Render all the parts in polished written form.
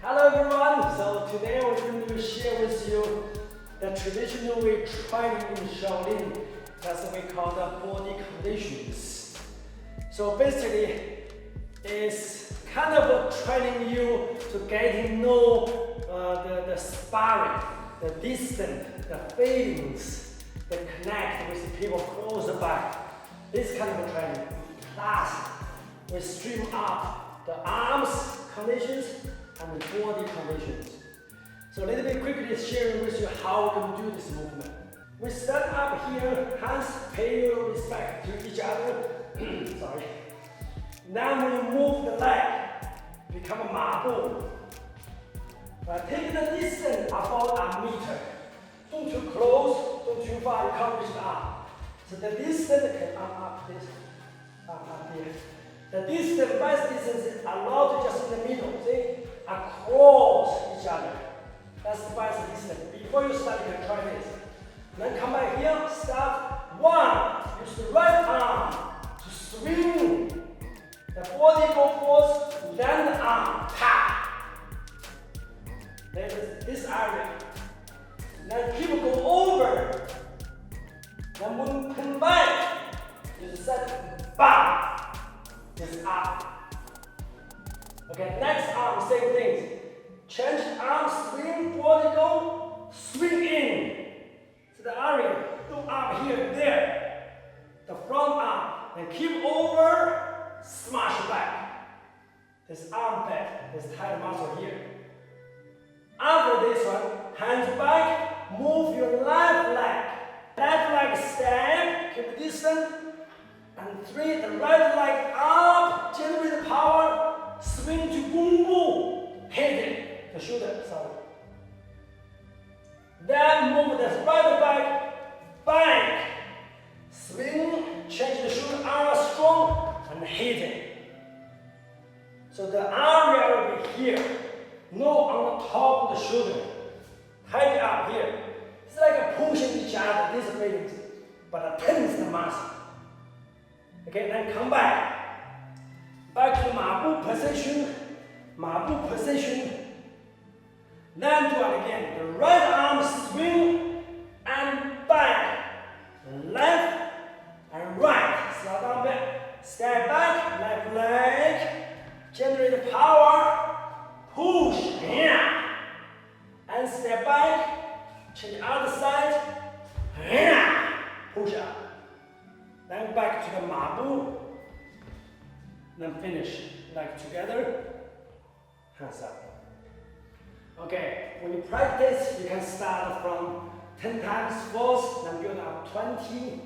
Hello everyone, so today we're going to share with you the traditional way training in Shaolin. That's what we call the body conditions. So basically, it's kind of training you to get to know the sparring, the distance, the feelings, the connect with people close by. This kind of training. Plus, we stream up the arms conditions and the body conditions. So a little bit quickly sharing with you how we can do this movement. We stand up here, hands pay your respect to each other. Sorry. Then we move the leg, become a marble. Take the distance about a meter. Don't too close, don't too far, you can't reach the arm. So the distance can up this, up here. The distance, best distance is allowed just in the middle, see? Across each other. That's the best distance. Before you start, you can try this. Then come back here, start. One, use the right arm to swing. The body go forward, then the arm, tap. Then this area. Then keep go over. Then when you come back, you set bam. This up. Okay, next arm, same thing. Change arm, swing, body go, swing in. So the area, two arm here, there. The front arm, then keep over, smash back. This arm back, this tight muscle here. After this one, hands back, move your left leg. Left leg step, keep distance. And three, the right leg up, generate power, swing to KungFu, hit it, the shoulder, sorry. Then move the right back, swing, change the shoulder area strong, and hit it. So the area will be here, no on the top of the shoulder, tight up here. It's like pushing each other, this feelings, but it tense the muscle. Okay, then come back. Back to marble position. Marble position. Then do it again. The right arm swing and back. Left and right. Slow down back. Step back. Left leg. Generate power. Push. Yeah. And step back. Change the other side. Yeah. Push up. Then back to the marble. Then finish. Leg together. Hands up. Okay, when you practice, you can start from 10 times first, then build up 20.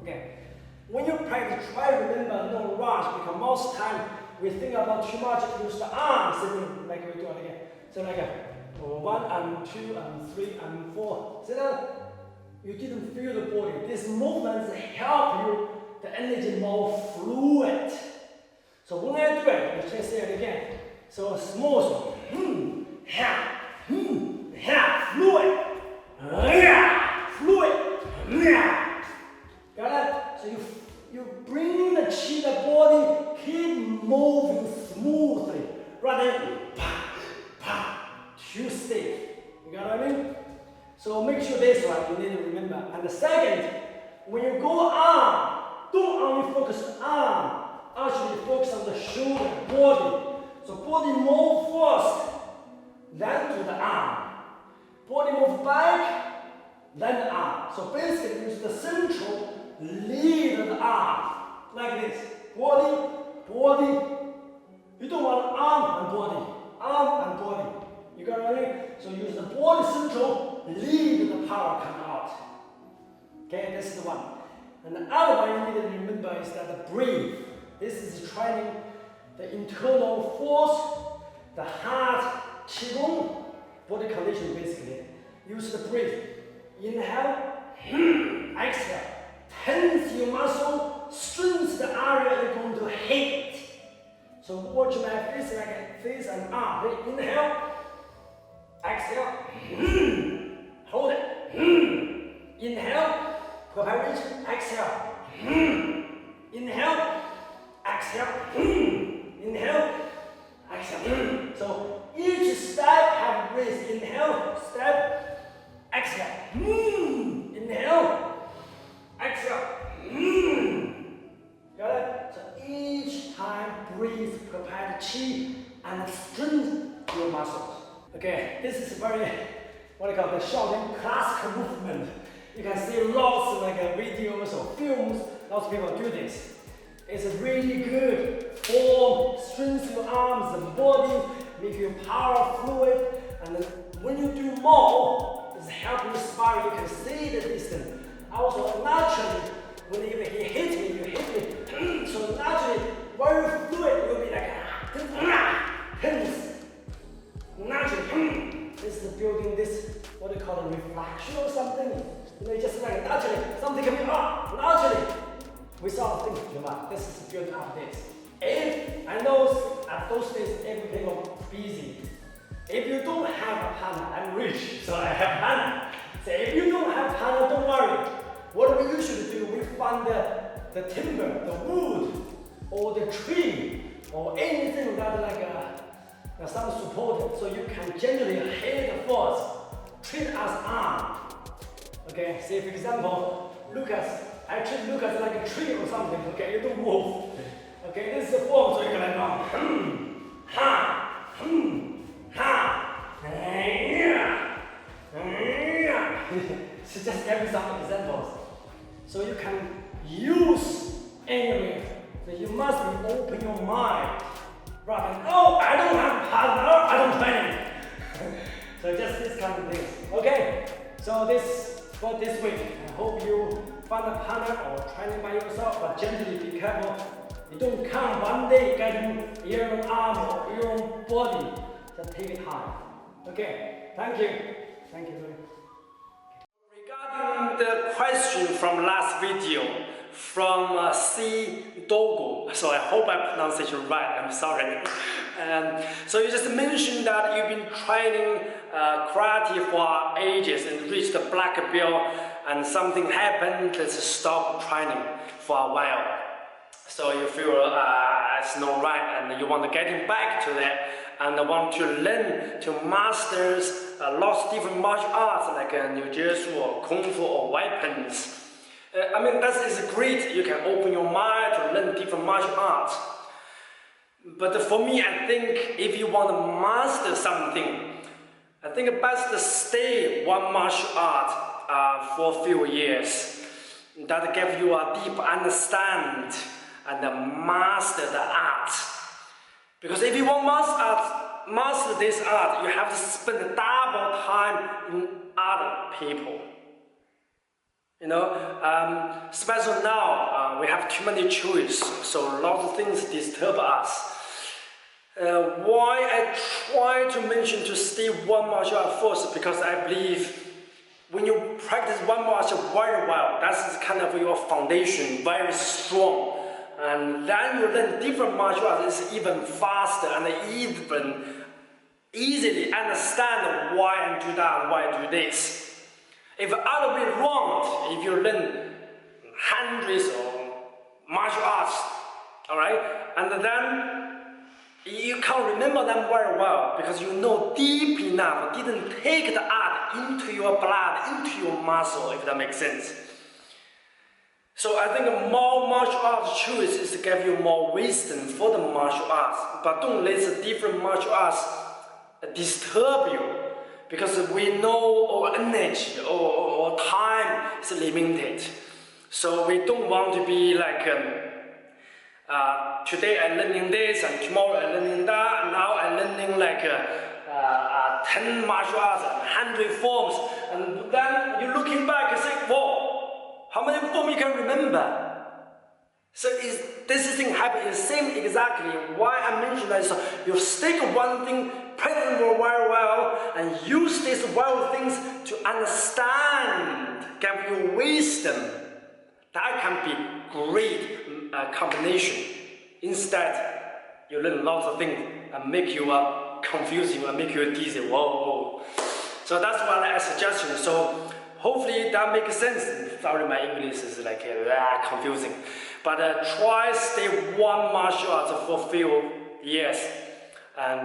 Okay. When you practice, try remember no rush, because most time we think about too much, use the arms, like we do it again. So like 1 and 2 and 3 and 4. See that? You didn't feel the body. These movements help you, the energy more fluid. So when I do it, you can say it again. So smooth, fluid, fluid, got it? So you bring the chi, the body, keep moving smoothly, rather than too stiff. You got what I mean? So make sure this one you need to remember. And the second, when you go arm, don't only focus on arm, actually focus on the shoulder, body. So body move first, then to the arm. Body move back, then the arm. So basically use the central lead the arm, like this. Body, body. You don't want arm and body. You got what I mean? So use the body central, lead the power come out. Okay, this is the one. And the other one you need to remember is that the breathe. This is training the internal force, the heart, qigong, body conditioning basically. Use the breath. Inhale, exhale. Tense your muscle, strengthen the area you're going to hit. So watch my face like face and arm. Inhale, exhale, hold it. Inhale, preparation, exhale. Inhale, exhale. Inhale, exhale. So each step have breath. Inhale, step, exhale. Inhale, exhale. Got it? So each time breathe, prepare the chi and strengthen your muscles. Okay, this is very, what I call the Shaolin classical movement. You can see lots of videos or films, lots of people do this. It's a really good form, strengthen your arms and body, make your power fluid, and then when you do more, it's helping you spiral, you can see the distance. Also naturally, when you hit me, you hit me. So naturally, very fluid, you'll be like tense. Naturally, this is building this, what do you call it, reflection or something. You know, just like naturally, something coming up, naturally. Without thinking, this is built up this. If I know at those days everything was busy. If you don't have a partner, I'm rich, so I have partner. So if you don't have partner, don't worry. What we usually do, we find the timber, the wood, or the tree, or anything that some support, so you can generally hit the force, treat as arm. Okay, say for example, I treat Lucas like a tree or something, okay, you don't move. Okay, this is the form, so you can so just give me some examples. So you can use anywhere. So you must be open your mind. Rather than, oh, I don't have a partner, I don't train. So just this kind of things. Okay, so this for this week. I hope you find a partner or training by yourself, but generally be careful. You don't come one day getting your own arm or your own body. Just take it time. Okay, thank you. Thank you. Regarding the question from last video, from C. Dogo, so I hope I pronounced it right, I'm sorry. So you just mentioned that you've been training karate for ages and reached the black belt, and something happened that stopped training for a while. So you feel it's not right and you want to get back to that and want to learn to master lots of different martial arts like Jiu-Jitsu or Kung Fu or weapons. I mean, that is great. You can open your mind to learn different martial arts. But for me, I think if you want to master something, I think best to stay one martial art for a few years. That gives you a deep understand and master the art. Because if you want to master this art, you have to spend double time in other people. You know, especially now, we have too many choices, so a lot of things disturb us. Why I try to mention to stay one martial art first, because I believe when you practice one martial very well, that's kind of your foundation, very strong. And then you learn different martial arts, it's even faster and even easily understand why I do that and why I do this. If other way wrong, if you learn hundreds of martial arts, alright, and then you can't remember them very well because you know deep enough, didn't take the art into your blood, into your muscle, if that makes sense. So I think more martial arts choice is to give you more wisdom for the martial arts, but don't let the different martial arts disturb you, because we know our energy or time is limited. So we don't want to be like today I'm learning this and tomorrow I'm learning that, and now I'm learning like 10 martial arts and 100 forms, and then you're looking back and say, whoa, how many forms you can remember? So this thing happens the same exactly. Why I mentioned that is you stick one thing train them very well, and use these wild things to understand, give you wisdom. That can be great combination. Instead, you learn lots of things and make you confusing and make you dizzy. Whoa. So that's one suggestion. So hopefully that makes sense. Sorry, my English is like confusing. But try stay one martial arts for a few years.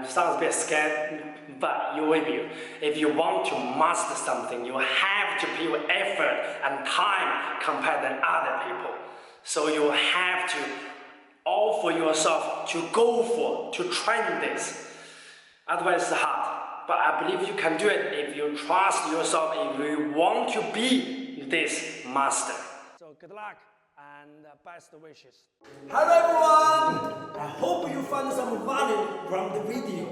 Sounds a bit scared, but you will be. If you want to master something, you have to put effort and time compared to other people. So you have to offer yourself to go for, to train this. Otherwise it's hard. But I believe you can do it if you trust yourself, if you want to be this master. So good luck and best wishes. Hello everyone! I hope you found some value from the video.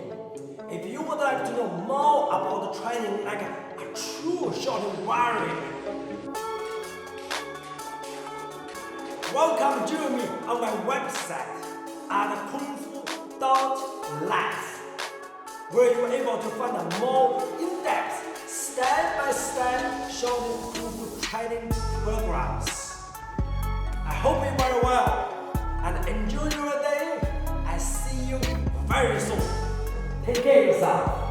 If you would like to know more about training like a true Shaolin warrior, welcome to join me on my website at KungFu.Life, where you are able to find a more in-depth, step-by-step Shaolin Kung Fu training programs. I hope you very well and enjoy your day. I see you very soon. Take care of yourself.